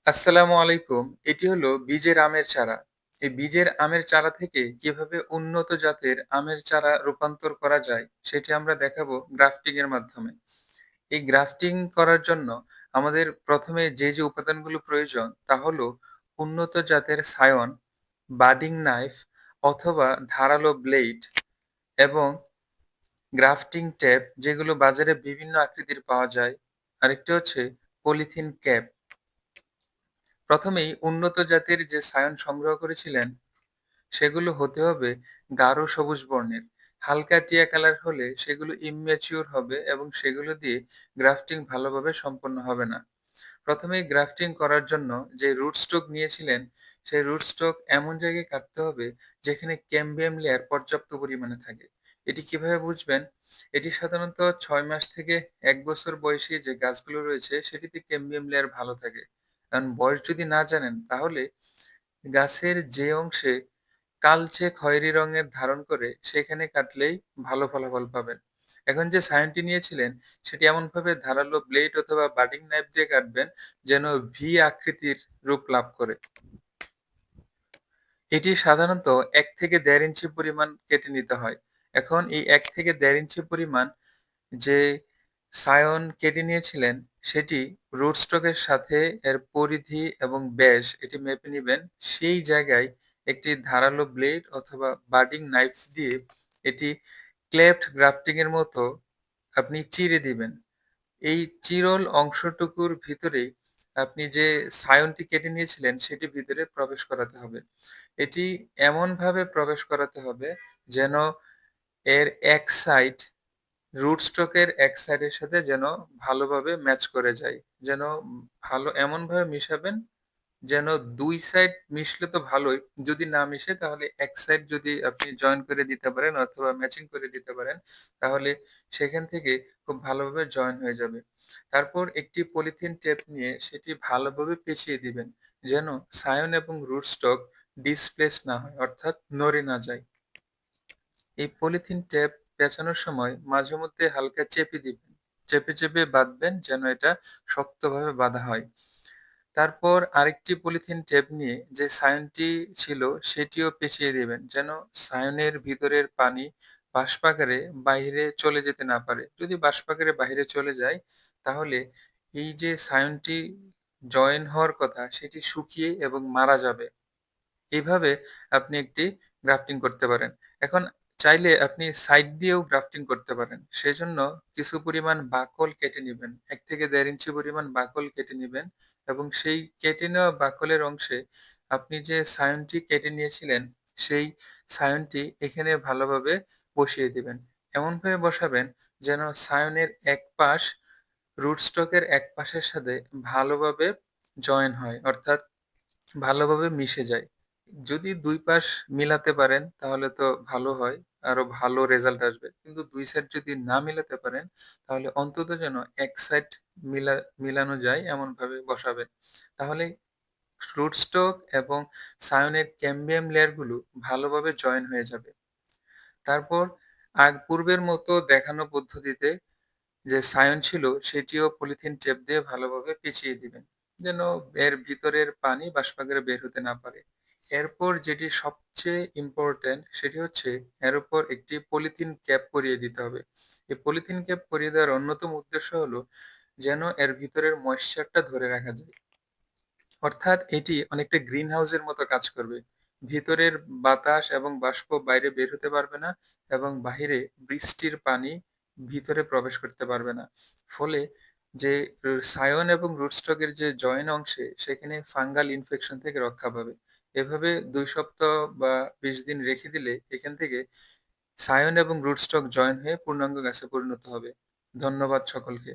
আসসালামু আলাইকুম। এটি হলো বীজের আমের চারা। এই বীজের আমের চারা থেকে কিভাবে উন্নত জাতের আমের চারা রূপান্তর করা যায়, সেটি আমরা দেখাবো গ্রাফটিং এর মাধ্যমে। এই গ্রাফটিং করার জন্য আমাদের ১ম এ যে উপাদানগুলো প্রয়োজন তা হলো উন্নত জাতের সায়ন, বাডিং নাইফ অথবা ধারালো ব্লেড এবং গ্রাফটিং টেপ যেগুলো বাজারে বিভিন্ন আকৃতির পাওয়া যায়। আরেকটি হচ্ছে পলিথিন ক্যাপ। প্রথমেই উন্নত জাতের যে সায়ন সংগ্রহ করেছিলেন সেগুলো হতে হবে গাঢ় সবুজ বর্ণের। হালকা টিয়া কালার হলে সেগুলো ইমম্যাচিউর হবে এবং সেগুলো দিয়ে গ্রাফটিং ভালোভাবে সম্পন্ন হবে না। প্রথমেই গ্রাফটিং করার জন্য যে রুট স্টক নিয়েছিলেন সেই রুট স্টক এমন জায়গায় কাটতে হবে যেখানে ক্যাম্বিয়াম লেয়ার পর্যাপ্ত পরিমাণে থাকে। এটি কিভাবে বুঝবেন? এটি সাধারণত ৬ মাস থেকে ১ বছর বয়সী যে গাছগুলো রয়েছে সেটিতে ক্যাম্বিয়াম লেয়ার ভালো থাকে। কারণ বয়স যদি না জানেন তাহলে গাছের যে অংশে কালচে খয়েরি রঙের ধারণ করে সেখানে কাটলেই ভালো ফলাফল পাবেন। এখন যে সায়নটি নিয়েছিলেন সেটি এমনভাবে ধারালো ব্লেড অথবা বাডিং নাইফ দিয়ে কাটবেন যেন ভি আকৃতির রূপ লাভ করে। এটি সাধারণত ১ থেকে ১.৫ ইঞ্চি পরিমাণ কেটে নিতে হয়। এখন এই ১ থেকে ১.৫ ইঞ্চি পরিমাণ যে সায়ন কেটে নিয়েছিলেন সেটি রুট স্টকের সাথে এর পরিধি এবং ব্যাস এটি মেপে নিবেন। সেই জায়গায় একটি ধারালো ব্লেড অথবা বাডিং নাইফ দিয়ে এটি ক্লেফট গ্রাফটিং এর মতো আপনি চিরে দিবেন। এই চিরল অংশটুকুর ভিতরেই আপনি যে সায়নটি কেটে নিয়েছিলেন সেটি ভিতরে প্রবেশ করাতে হবে। এটি এমনভাবে প্রবেশ করাতে হবে যেন এর এক সাইড রুট স্টকের এক সাইডের সাথে যেন ভালোভাবে ম্যাচ করে যায়। যেন ভালো এমনভাবে মিশাবেন যেন ২ সাইড মিশলে তো ভালোই। যদি না মিশে তাহলে এক সাইড যদি আপনি জয়েন করে দিতে পারেন অথবা ম্যাচিং করে দিতে পারেন, তাহলে সেখান থেকে খুব ভালোভাবে জয়েন হয়ে যাবে। তারপর একটি পলিথিন টেপ নিয়ে সেটি ভালোভাবে পেঁচিয়ে দিবেন। যেন সায়ন এবং রুট স্টক ডিসপ্লেস না হয় অর্থাৎ নড়ে না যায়। এই পলিথিন টেপ পেঁচানোর সময় মাঝেমধ্যে হালকা চেপে দিবেন। চেপে বাঁধবেন যেন এটা শক্তভাবে বাঁধা হয়। তারপর আরেকটি পলিথিন টেপ নিয়ে যে সায়নটি ছিল সেটিও পেঁচিয়ে দিবেন যেন সায়নের ভিতরের পানি বাষ্পাকারে বাইরে চলে যেতে না পারে। যদি বাষ্পাকারে বাইরে চলে যায় তাহলে এই যে সায়নটি জয়েন হওয়ার কথা সেটি শুকিয়ে এবং মারা যাবে। এভাবে আপনি একটি গ্রাফটিং করতে পারেন। এখন চাইলে আপনি সাইড দিয়েও গ্রাফটিং করতে পারেন। সেজন্য কিছু পরিমাণ বাকল কেটে নিবেন। ১ থেকে ১.৫ ইঞ্চি পরিমাণ বাকল কেটে নিবেন এবং সেই কেটে নেওয়া বাকলের অংশে আপনি যে সায়নটি কেটে নিয়েছিলেন, সেই সায়নটি এখানে ভালোভাবে বসিয়ে দিবেন। এমনভাবে বসাবেন যেন সায়নের এক পাশ রুট স্টকের এক পাশের সাথে ভালোভাবে জয়েন হয়। অর্থাৎ ভালোভাবে মিশে যায়। যদি ২ পাশ মিলাতে পারেন তাহলে তো ভালো হয়। আরো ভালো রেজাল্ট আসবে। কিন্তু ২ সাইড যদি না মিলাতে পারেন তাহলে অন্তত যেন ১ সাইড মিলা মিলানো যায় এমনভাবে বসাবেন। তাহলে ফ্রুট স্টক এবং সায়নের ক্যাম্বিয়াম লেয়ার গুলো ভালোভাবে জয়েন হয়ে যাবে। তারপর পূর্বের মতো দেখানো পদ্ধতিতে যে সায়ন ছিল সেটিও পলিথিন টেপ দিয়ে ভালোভাবে পেঁচিয়ে দিবেন। যেন এর ভিতরের পানি বাষ্পাগারে বের হতে না পারে। এরপর যেটি সবচেয়ে ইম্পোর্টেন্ট সেটি হচ্ছে এর উপর একটি পলিথিন ক্যাপ পরিয়ে দিতে হবে। এই পলিথিন ক্যাপ পরিয়ে দেওয়ার অন্যতম উদ্দেশ্য হলো যেন এর ভিতরের ময়েশ্চারটা ধরে রাখা যায়। অর্থাৎ এটি অনেকটা গ্রিন হাউসের মতো কাজ করবে। ভিতরের বাতাস এবং বাষ্প বাইরে বের হতে পারবে না এবং বাহিরে বৃষ্টির পানি ভিতরে প্রবেশ করতে পারবে না। ফলে যে সায়ন এবং রুটস্টকের যে জয়েন অংশে সেখানে ফাঙ্গাল ইনফেকশন থেকে রক্ষা পাবে। এভাবে ২ সপ্তাহ বা ২০ দিন রেখে দিলে এখান থেকে সায়ন এবং রুটস্টক জয়েন হয়ে পূর্ণাঙ্গ গাছে পরিণত হবে। ধন্যবাদ সকলকে।